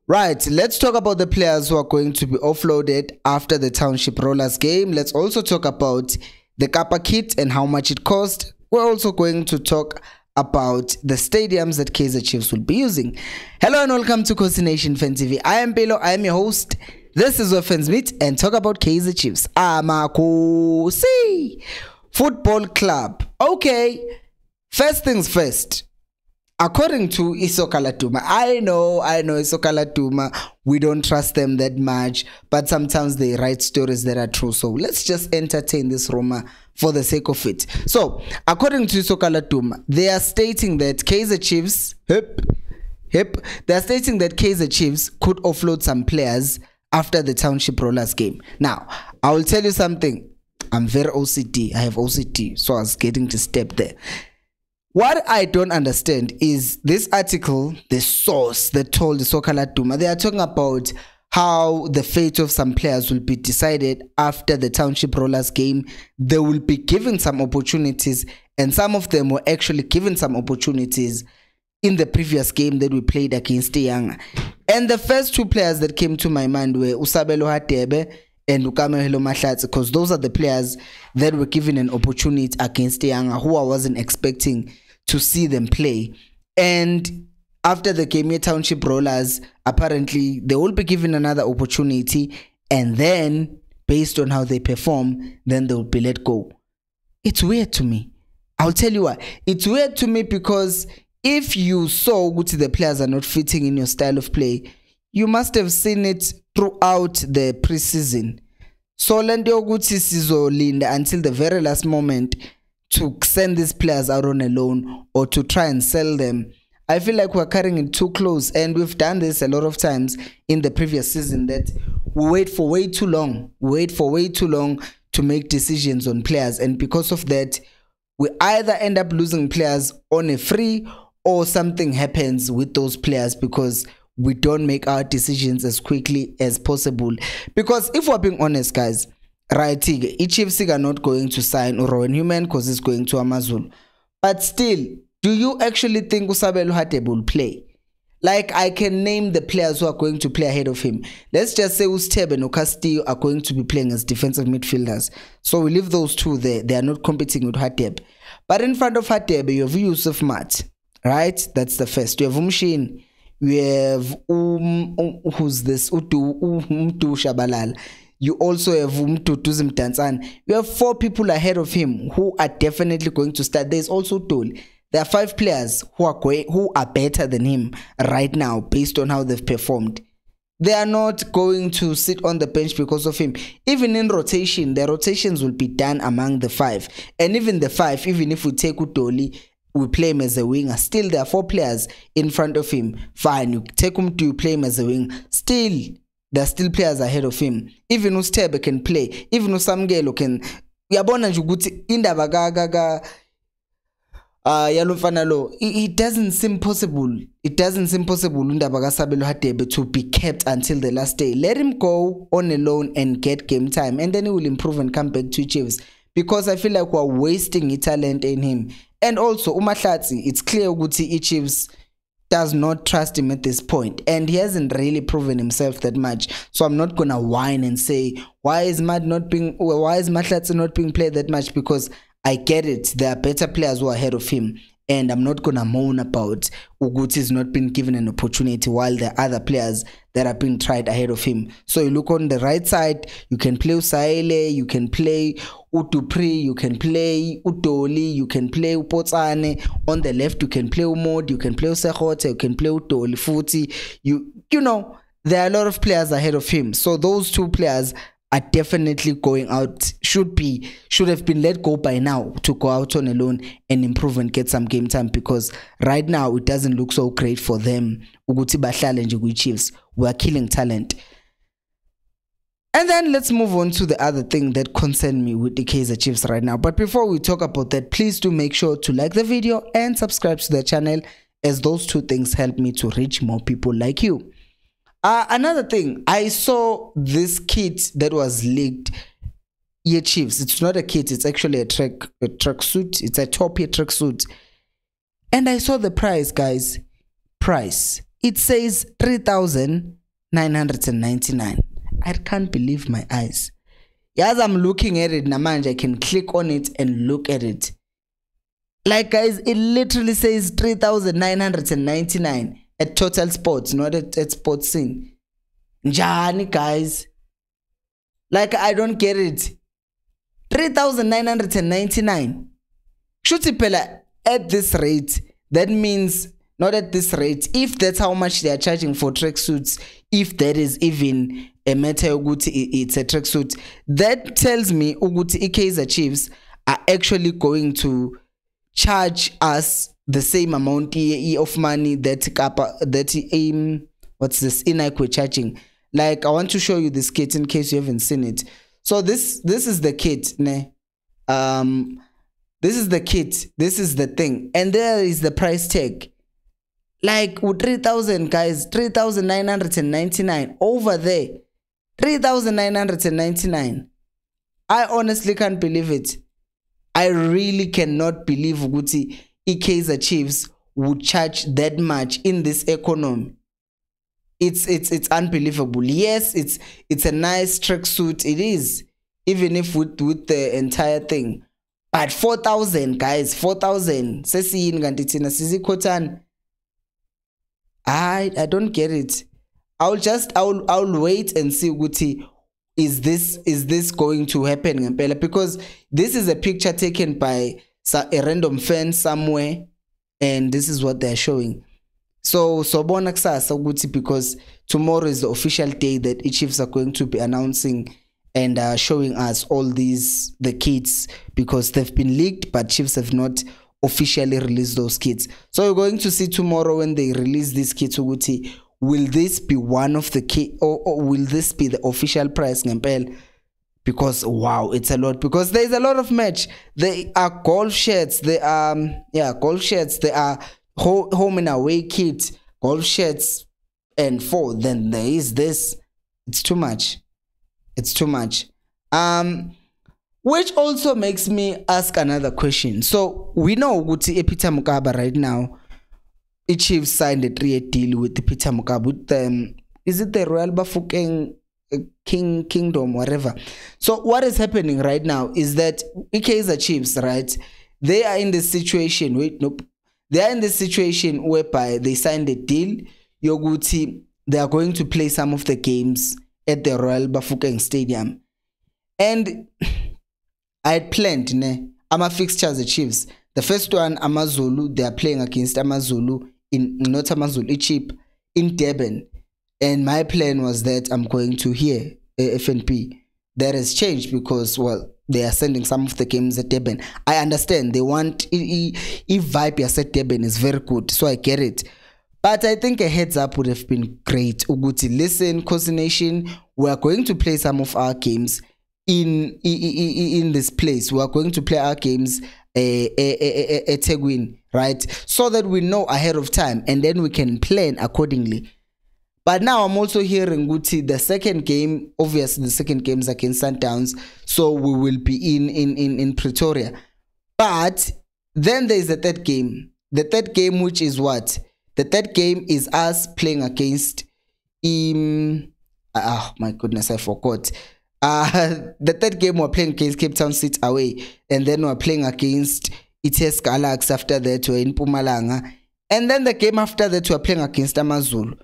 Right, let's talk about the players who are going to be offloaded after the Township Rollers game. Let's also talk about the Kappa kit and how much it cost. We're also going to talk about the stadiums that Kaizer Chiefs will be using. Hello and welcome to Khosi Nation Fan TV. I am Pelo, I am your host. This is where fans meet and talk about Kaizer Chiefs. Khosi Football Club. Okay, first things first. According to Isokalatuma, I know Isokalatuma, we don't trust them that much, but sometimes they write stories that are true. So let's just entertain this rumor for the sake of it. So, according to Isokalatuma, they are stating that Kaizer Chiefs, they are stating that Kaizer Chiefs could offload some players after the Township Rollers game. Now, I will tell you something. I'm very OCD. I have OCD, so I was getting to step there. What I don't understand is this article, the source that told the Sokala Duma, they are talking about how the fate of some players will be decided after the Township Rollers game. They will be given some opportunities, and some of them were actually given some opportunities in the previous game that we played against Young. And the first two players that came to my mind were Usabelo Hatebe and Ukamehelo Mahlatsi, because those are the players that were given an opportunity against Young, who I wasn't expecting to see them play. And after the game, Township Rollers, apparently they will be given another opportunity, and then based on how they perform, then they will be let go. It's weird to me. I'll tell you why. It's weird to me because if you saw what the players are not fitting in your style of play, you must have seen it throughout the preseason. So Lando Guti Sizo Linda until the very last moment to send these players out on a loan or to try and sell them. I feel like we're carrying it too close, and we've done this a lot of times in the previous season, that we wait for way too long. To make decisions on players, and because of that, we either end up losing players on a free, or something happens with those players because we don't make our decisions as quickly as possible. Because if we're being honest, guys, right, Chiefs are not going to sign Rowan Human because he's going to Amazon. But still, do you actually think Usabelo Hatebe will play? Like, I can name the players who are going to play ahead of him. Let's just say Ustebe and Castillo are going to be playing as defensive midfielders. So we leave those two there. They are not competing with Hatebe. But in front of Hatebe, you have Yusuf Mat, right? That's the first. You have Umshin. We have who's this? Umtu Shabalal. You also have Tuzim Tanzan. You have 4 people ahead of him who are definitely going to start. There's also Tol. There are 5 players who are better than him right now based on how they've performed. They are not going to sit on the bench because of him. Even in rotation, the rotations will be done among the 5. And even the 5, even if we take Utoli, we play him as a winger. Still, there are 4 players in front of him. Fine, you take him to play him as a wing. Still, there are still players ahead of him. Even Ustebe can play. Even Usamgelo can. Yabona Juguti indaba gaga yalumfanalo. It doesn't seem possible. It doesn't seem possible indaba Sabelo Hatebe to be kept until the last day. Let him go on a loan and get game time, and then he will improve and come back to Chiefs. Because I feel like we're wasting talent in him. And also Umahlatsi, it's clear Uguti Chiefs does not trust him at this point, and he hasn't really proven himself that much. So I'm not gonna whine and say why is Mahlatsi not being played that much, because I get it, there are better players who are ahead of him, and I'm not gonna moan about Uguti's not being given an opportunity while there are other players that are being tried ahead of him. So you look on the right side, you can play Usaile, you can play Utupri, you can play Utoli, you can play Upotsane. On the left, you can play Umod, you can play Usehote, you can play Utoli, Futi. You know, there are a lot of players ahead of him. So those 2 players are definitely going out, should have been let go by now to go out on a loan and improve and get some game time, because right now it doesn't look so great for them. Uguti Bahlale nje Chiefs, we are killing talent. And then let's move on to the other thing that concerned me with the Kaizer Chiefs right now. But before we talk about that, please do make sure to like the video and subscribe to the channel, as those 2 things help me to reach more people like you. Another thing, I saw this kit that was leaked. Chiefs. It's not a kit, it's actually a track suit. It's a top-tier track suit. And I saw the price, guys. Price. it says 3,999. I can't believe my eyes. As I'm looking at it, Namanja, I can click on it and look at it. Like, guys, it literally says 3,999 at Total Sports, not at Sports Scene. Njani, guys. Like, I don't get it. 3,999. Shuti pela at this rate, that means not at this rate. If that's how much they are charging for tracksuits, if that is even a matter ukuthi it's a tracksuit, that tells me ukuthi Kaizer Chiefs are actually going to charge us the same amount of money that what's this we're charging. Like, I want to show you this kit in case you haven't seen it. So this is the kit, ne? This is the kit. This is the thing, and there is the price tag. Like, 3,000, guys, 3,999 over there, 3,999. I honestly can't believe it. I really cannot believe ukuthi Kaizer Chiefs would charge that much in this economy. It's unbelievable. Yes, it's a nice tracksuit. It is, even if with the entire thing. But 4,000, guys, 4,000. I don't get it. I'll wait and see ukuthi is this going to happen ngempela, because this is a picture taken by a random fan somewhere, and this is what they're showing. So bona kusasa ukuthi, because tomorrow is the official day that Chiefs are going to be announcing and showing us all the kits, because they've been leaked but Chiefs have not officially released those kits. So you're going to see tomorrow when they release these kits ukuthi, will this be one of the kit, or will this be the official price ngempela? Because wow, it's a lot, because there's a lot of match. There are golf shirts, there are golf shirts, there are home and away kit, golf shirts, and then there is this. It's too much. It's too much. Which also makes me ask another question. So we know Guti Pietermaritzburg right now, Chiefs signed a 3-year deal with the Pietermaritzburg with is it the Royal Bafokeng Kingdom, whatever. So what is happening right now is that Kaizer Chiefs, right? They are in this situation. They are in this situation whereby they signed a deal. Yoguti, they are going to play some of the games at the Royal Bafokeng Stadium. And I had planned, I'm a fixtures the Chiefs. The first one, Amazulu, they are playing against Amazulu not Amazulu, Chip in Durban. And my plan was that I'm going to hear FNP. That has changed because, well, they are sending some of the games at Durban. I understand they want if vibe at Durban is very good, so I get it. But I think a heads up would have been great. Uguti, listen, Khosi Nation, we are going to play some of our games in this place. We are going to play our games at Tegwin, right? So that we know ahead of time and then we can plan accordingly. But now I'm also hearing Guti, the second game, obviously the second game is against Sundowns, so we will be in Pretoria. But then there is a third game. The third game, which is what? The third game is us playing against oh my goodness, I forgot. The third game we're playing against Cape Town City away, and then we're playing against ETS Galaxy. After that we're in Mpumalanga, and then the game after that we're playing against Amazulu.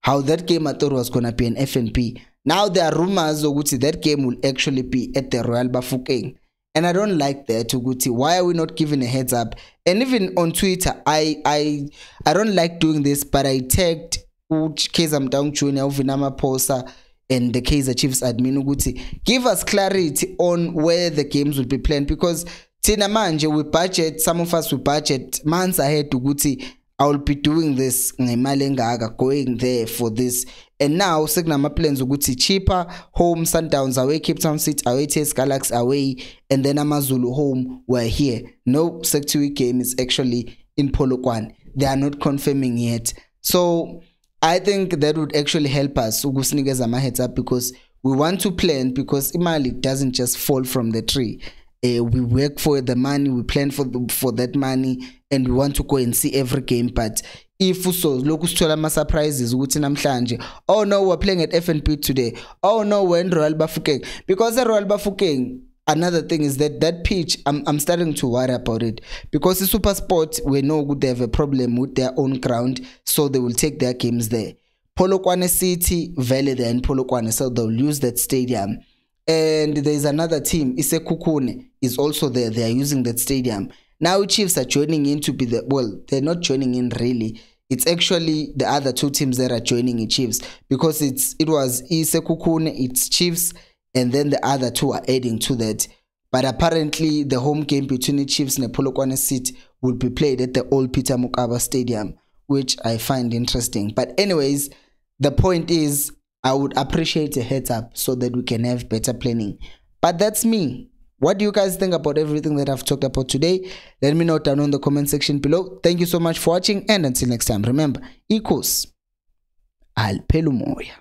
How that game I thought was gonna be an FNP. Now there are rumors Oguti that game will actually be at the Royal Bafokeng, and I don't like that. Oguti, why are we not giving a heads up? And even on Twitter, I don't like doing this, but I tagged Kaizer Mtaung Junior, Uvinama Posa, and the Kaizer Chiefs admin Uguti, give us clarity on where the games will be planned, because Tina Manje, we budget, some of us we budget months ahead to Uguti. I will be doing this going there for this. And now Signama plans Uguti cheaper, home, Sundowns away, Cape Town City away, TS Galaxy away, and then Amazulu home. We're here. No Sector Week game is actually in Polokwane. They are not confirming yet. So I think that would actually help us Ugusnigeza heads up, because we want to plan, because Imali doesn't just fall from the tree. we work for the money, we plan for that money, and we want to go and see every game. But if so loku sithola ama surprises ukuthi namhlanje, oh no, we're playing at FNP today, oh no, we're in Royal Bafokeng, because the Royal Bafokeng, another thing is that pitch, I'm starting to worry about it, because the Super Sport, we know they have a problem with their own ground, so they will take their games there. Polokwane City, Valley there in Polokwane, so they'll use that stadium. And there's another team, Isekukune, is also there. They are using that stadium. Now Chiefs are joining in to be the, well, they're not joining in really. It's actually the other two teams that are joining in Chiefs, because it was Isekukune, it's Chiefs, and then the other two are adding to that. But apparently the home game between the Chiefs and the Polokwane City will be played at the old Pietermaritzburg Stadium, which I find interesting. But anyways, the point is, I would appreciate a heads up so that we can have better planning. But that's me. What do you guys think about everything that I've talked about today? Let me know down in the comment section below. Thank you so much for watching, and until next time, remember, equals Alpelumoya.